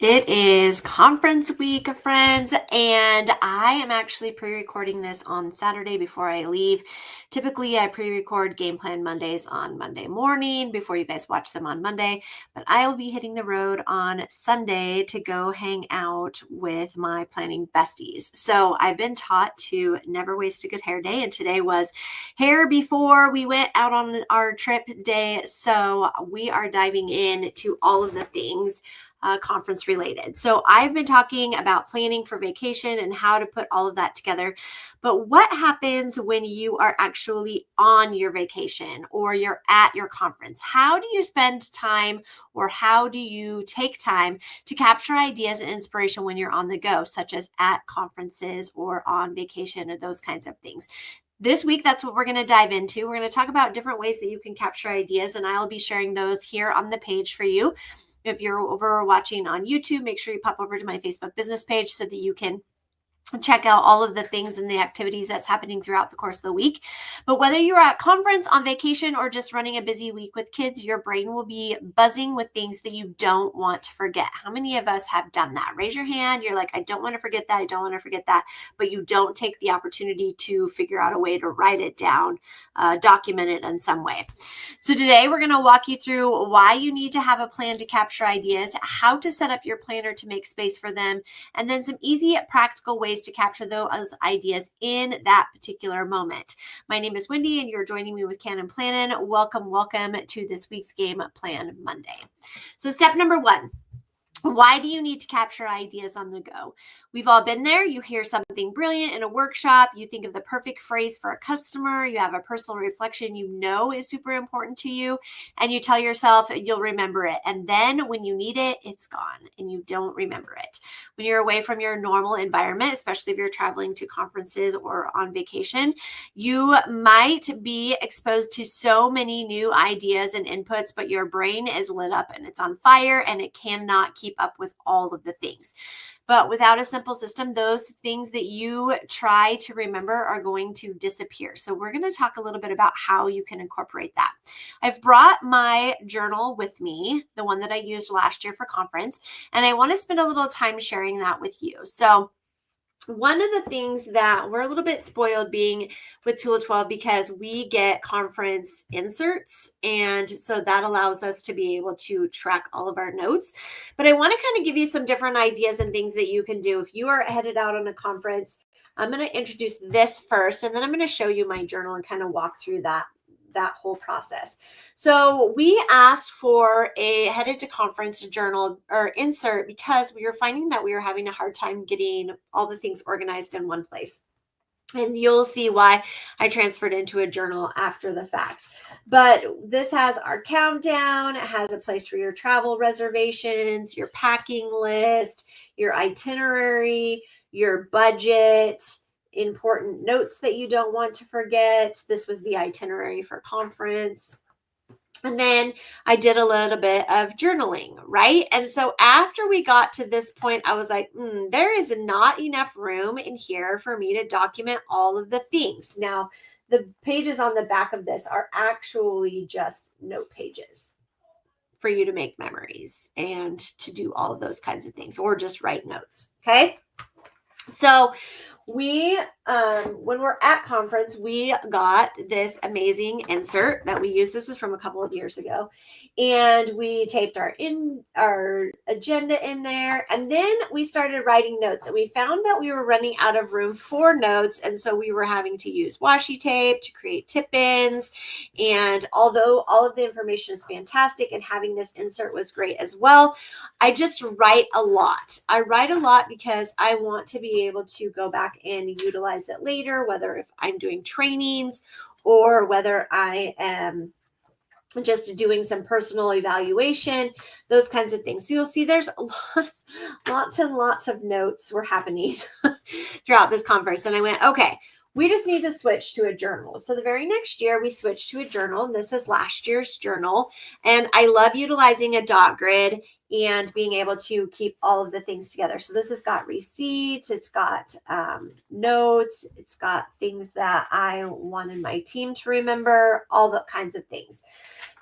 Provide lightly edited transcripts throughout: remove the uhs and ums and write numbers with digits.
It is conference week, friends, and I am actually pre-recording this on Saturday before I leave. Typically, I pre-record game plan Mondays on Monday morning before you guys watch them on Monday, but I will be hitting the road on Sunday to go hang out with my planning besties. So I've been taught to never waste a good hair day, and today was hair before we went out on our trip day. So we are diving into all of the things conference related. So I've been talking about planning for vacation and how to put all of that together. But what happens when you are actually on your vacation or you're at your conference? How do you spend time or how do you take time to capture ideas and inspiration when you're on the go, such as at conferences or on vacation and those kinds of things? This week, that's what we're going to dive into. We're going to talk about different ways that you can capture ideas, and I'll be sharing those here on the page for you. If you're over watching on YouTube, make sure you pop over to my Facebook business page so that you can check out all of the things and the activities that's happening throughout the course of the week. But whether you're at conference, on vacation, or just running a busy week with kids, your brain will be buzzing with things that you don't want to forget. How many of us have done that? Raise your hand. You're like, I don't want to forget that. I don't want to forget that. But you don't take the opportunity to figure out a way to write it down, document it in some way. So today we're going to walk you through why you need to have a plan to capture ideas, how to set up your planner to make space for them, and then some easy practical ways to capture those ideas in that particular moment. My name is Wendy, and you're joining me with Cannon Planning. Welcome to this week's Game Plan Monday. So step number one. Why do you need to capture ideas on the go? We've all been there. You hear something brilliant in a workshop. You think of the perfect phrase for a customer. You have a personal reflection you know is super important to you. And you tell yourself you'll remember it. And then when you need it, it's gone and you don't remember it. When you're away from your normal environment, especially if you're traveling to conferences or on vacation, you might be exposed to so many new ideas and inputs, but your brain is lit up and it's on fire and it cannot keep up with all of the things. But without a simple system, those things that you try to remember are going to disappear. So we're going to talk a little bit about how you can incorporate that. I've brought my journal with me, the one that I used last year for conference, and I want to spend a little time sharing that with you. So one of the things that we're a little bit spoiled being with Tool 12 because we get conference inserts. And so that allows us to be able to track all of our notes. But I want to kind of give you some different ideas and things that you can do. If you are headed out on a conference, I'm going to introduce this first, and then I'm going to show you my journal and kind of walk through that whole process. So we asked for a headed to conference journal or insert because we were finding that we were having a hard time getting all the things organized in one place. And you'll see why I transferred into a journal after the fact. But this has our countdown. It has a place for your travel reservations, your packing list, your itinerary, your budget, important notes that you don't want to forget. This was the itinerary for conference. And then I did a little bit of journaling, right? And so after we got to this point, I was like, there is not enough room in here for me to document all of the things. Now, the pages on the back of this are actually just note pages for you to make memories and to do all of those kinds of things, or just write notes, okay? So we, when we're at conference, we got this amazing insert that we used. This is from a couple of years ago. And we taped our agenda in there. And then we started writing notes. And we found that we were running out of room for notes. And so we were having to use washi tape to create tip-ins. And although all of the information is fantastic and having this insert was great as well, I just write a lot. I write a lot because I want to be able to go back and utilize it later, whether if I'm doing trainings or whether I am just doing some personal evaluation, those kinds of things. So you'll see there's lots and lots of notes were happening throughout this conference. And I went, okay, we just need to switch to a journal. So the very next year we switched to a journal, and this is last year's journal. And I love utilizing a dot grid and being able to keep all of the things together. So this has got receipts, it's got notes, it's got things that I wanted my team to remember, all the kinds of things.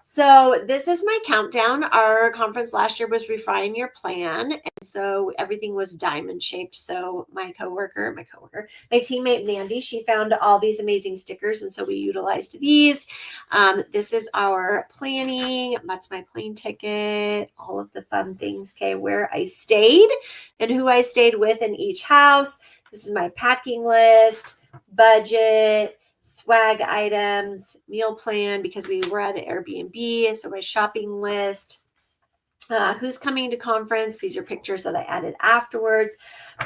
So this is my countdown. Our conference last year was Refine Your Plan. And so everything was diamond shaped. So my teammate Mandy, she found all these amazing stickers. And so we utilized these. This is our planning. That's my plane ticket, all of the fun things. Okay, where I stayed and who I stayed with in each house. This is my packing list, budget, swag items, meal plan, because we were at an Airbnb. So my shopping list, who's coming to conference. These are pictures that I added afterwards.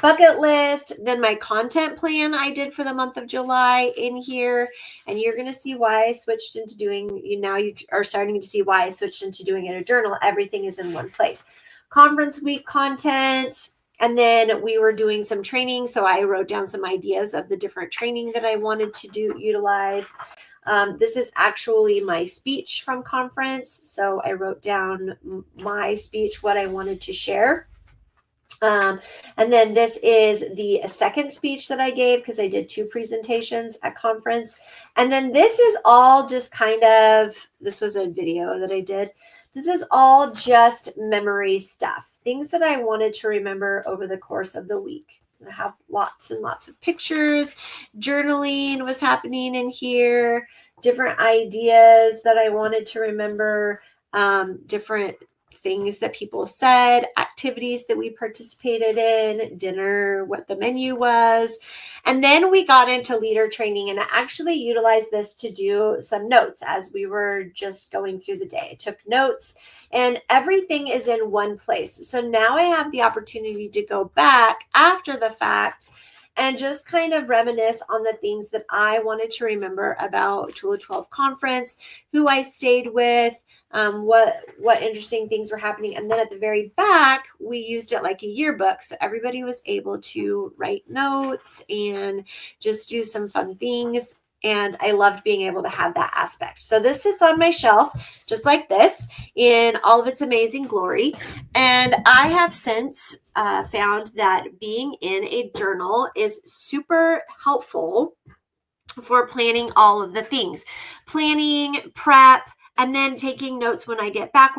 Bucket list, then my content plan I did for the month of July in here. And you're going to see why I switched into doing, now you are starting to see why I switched into doing it a journal. Everything is in one place. Conference week content. And then we were doing some training. So I wrote down some ideas of the different training that I wanted to utilize. This is actually my speech from conference. So I wrote down my speech, what I wanted to share. And then this is the second speech that I gave because I did 2 presentations at conference. And then this is all just this was a video that I did. This is all just memory stuff, things that I wanted to remember over the course of the week. I have lots and lots of pictures. Journaling was happening in here, different ideas that I wanted to remember, different things that people said, activities that we participated in, dinner, what the menu was. And then we got into leader training, and I actually utilized this to do some notes as we were just going through the day. I took notes, and everything is in one place. So now I have the opportunity to go back after the fact and just kind of reminisce on the things that I wanted to remember about Chula 12 conference, who I stayed with, what interesting things were happening. And then at the very back, we used it like a yearbook. So everybody was able to write notes and just do some fun things. And I loved being able to have that aspect. So this sits on my shelf, just like this, in all of its amazing glory. And I have since found that being in a journal is super helpful for planning all of the things. Planning, prep, and then taking notes when I get back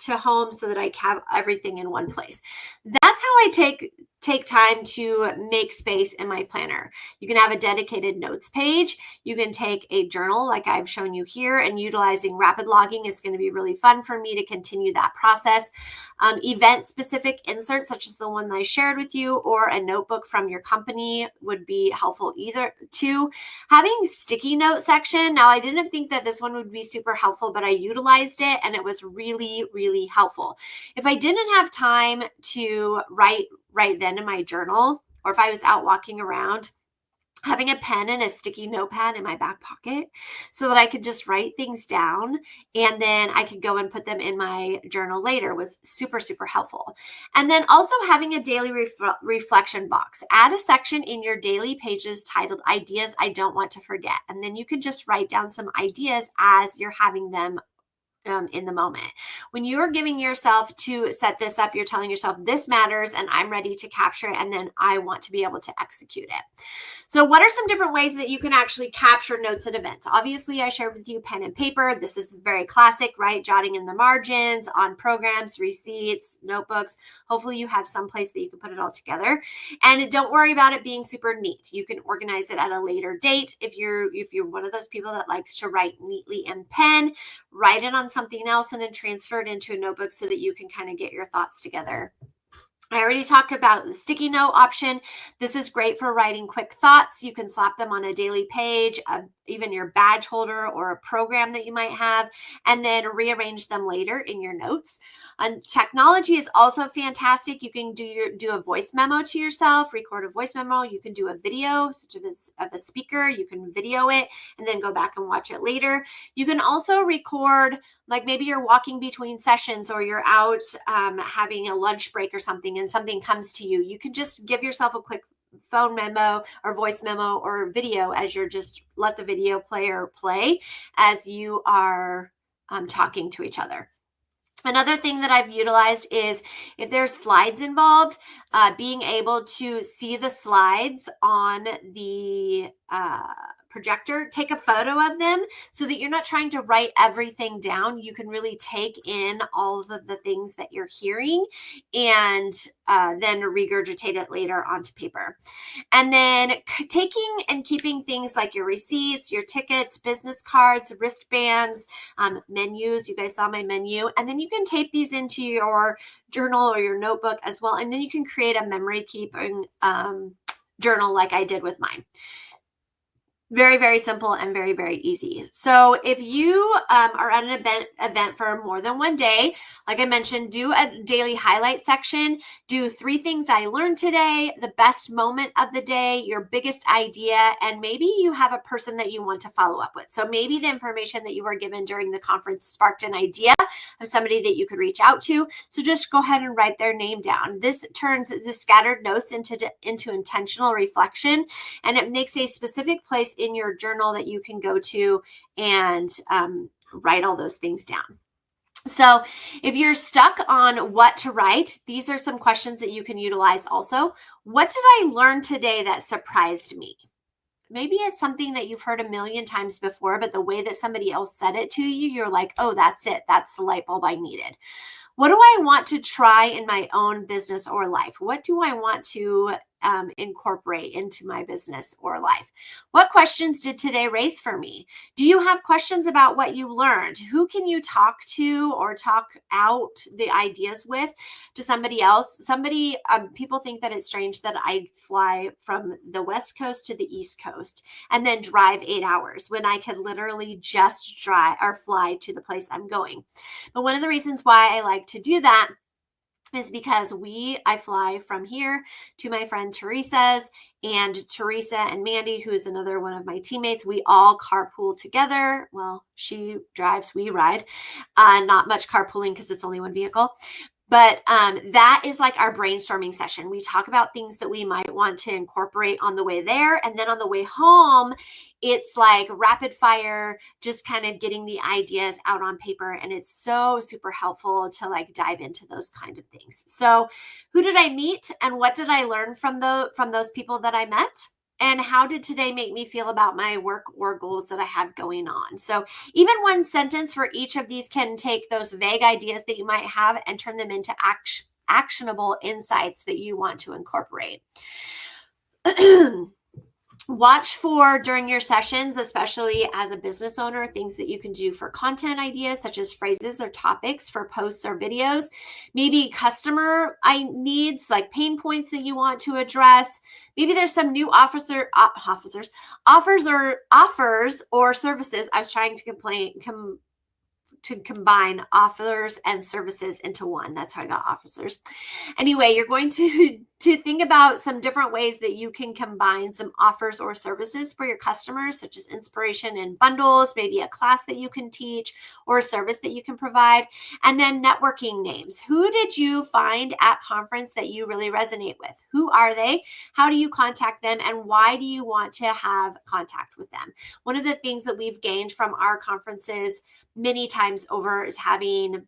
to home so that I have everything in one place. That's how I take time to make space in my planner. You can have a dedicated notes page. You can take a journal like I've shown you here, and utilizing rapid logging is going to be really fun for me to continue that process. Event-specific inserts, such as the one that I shared with you, or a notebook from your company would be helpful either too. Having sticky note section. Now, I didn't think that this one would be super helpful, but I utilized it and it was really, really helpful. If I didn't have time to write right then in my journal, or if I was out walking around, having a pen and a sticky notepad in my back pocket so that I could just write things down and then I could go and put them in my journal later was super, super helpful. And then also having a daily reflection box. Add a section in your daily pages titled Ideas I Don't Want to Forget. And then you can just write down some ideas as you're having them in the moment. When you're giving yourself to set this up, you're telling yourself this matters and I'm ready to capture it, and then I want to be able to execute it. So what are some different ways that you can actually capture notes at events? Obviously, I shared with you pen and paper. This is very classic, right? Jotting in the margins on programs, receipts, notebooks. Hopefully you have some place that you can put it all together. And don't worry about it being super neat. You can organize it at a later date. If you're one of those people that likes to write neatly in pen, write it on something else and then transfer it into a notebook so that you can kind of get your thoughts together. I already talked about the sticky note option. This is great for writing quick thoughts. You can slap them on a daily page, even your badge holder or a program that you might have, and then rearrange them later in your notes. And technology is also fantastic. You can do a voice memo to yourself, record a voice memo. You can do a video such as of a speaker. You can video it and then go back and watch it later. You can also record, like maybe you're walking between sessions or you're out having a lunch break or something and something comes to you. You can just give yourself a quick phone memo or voice memo or video as you're just let the video player play as you are talking to each other. Another thing that I've utilized is if there's slides involved, being able to see the slides on the projector, take a photo of them so that you're not trying to write everything down. You can really take in all of the things that you're hearing and then regurgitate it later onto paper. And then taking and keeping things like your receipts, your tickets, business cards, wristbands, menus. You guys saw my menu. And then you can tape these into your journal or your notebook as well. And then you can create a memory keeping journal like I did with mine. Very, very simple and very, very easy. So if you are at an event for more than one day, like I mentioned, do a daily highlight section, do 3 things I learned today, the best moment of the day, your biggest idea, and maybe you have a person that you want to follow up with. So maybe the information that you were given during the conference sparked an idea of somebody that you could reach out to. So just go ahead and write their name down. This turns the scattered notes into intentional reflection, and it makes a specific place in your journal that you can go to and write all those things down. So if you're stuck on what to write, these are some questions that you can utilize also. What did I learn today that surprised me? Maybe it's something that you've heard a million times before, but the way that somebody else said it to you, you're like, oh, that's it. That's the light bulb I needed. What do I want to try in my own business or life? What do I want to incorporate into my business or life? What questions did today raise for me? Do you have questions about what you learned? Who can you talk to or talk out the ideas with to somebody else? People think that it's strange that I fly from the West Coast to the East Coast and then drive 8 hours when I could literally just drive or fly to the place I'm going. But one of the reasons why I like to do that is because I fly from here to my friend Teresa's, and Teresa and Mandy, who is another one of my teammates, we all carpool together. Well, she drives, we ride. Not much carpooling because it's only one vehicle. But that is like our brainstorming session. We talk about things that we might want to incorporate on the way there. And then on the way home, it's like rapid fire, just kind of getting the ideas out on paper. And it's so super helpful to like dive into those kind of things. So who did I meet and what did I learn from those people that I met? And how did today make me feel about my work or goals that I have going on? So even one sentence for each of these can take those vague ideas that you might have and turn them into actionable insights that you want to incorporate. Watch for, during your sessions, especially as a business owner, things that you can do for content ideas, such as phrases or topics for posts or videos. Maybe customer needs, like pain points that you want to address. Maybe there's some new offers or services. I was trying to combine offers and services into one. That's how I got officers. Anyway, you're going to think about some different ways that you can combine some offers or services for your customers, such as inspiration in bundles, maybe a class that you can teach or a service that you can provide. And then networking names. Who did you find at conference that you really resonate with? Who are they? How do you contact them? And why do you want to have contact with them? One of the things that we've gained from our conferences many times over is having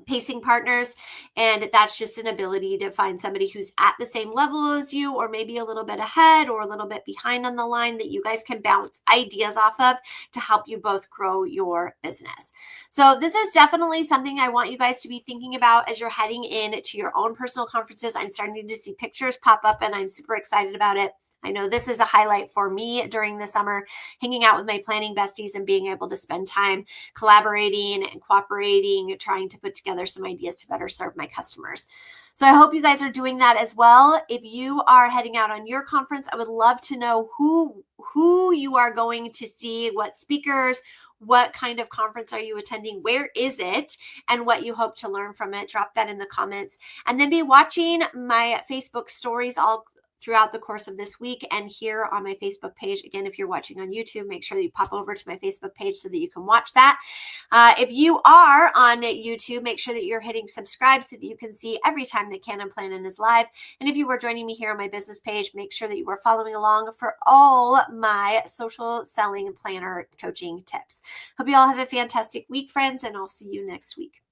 pacing partners, and that's just an ability to find somebody who's at the same level as you, or maybe a little bit ahead or a little bit behind on the line, that you guys can bounce ideas off of to help you both grow your business. So this is definitely something I want you guys to be thinking about as you're heading in to your own personal conferences. I'm starting to see pictures pop up and I'm super excited about it. I know this is a highlight for me during the summer, hanging out with my planning besties and being able to spend time collaborating and cooperating, trying to put together some ideas to better serve my customers. So I hope you guys are doing that as well. If you are heading out on your conference, I would love to know who you are going to see, what speakers, what kind of conference are you attending? Where is it? And what you hope to learn from it. Drop that in the comments. And then be watching my Facebook stories all throughout the course of this week and here on my Facebook page. Again, if you're watching on YouTube, make sure that you pop over to my Facebook page so that you can watch that. If you are on YouTube, make sure that you're hitting subscribe so that you can see every time that Cannon Planning is live. And if you were joining me here on my business page, make sure that you are following along for all my social selling planner coaching tips. Hope you all have a fantastic week, friends, and I'll see you next week.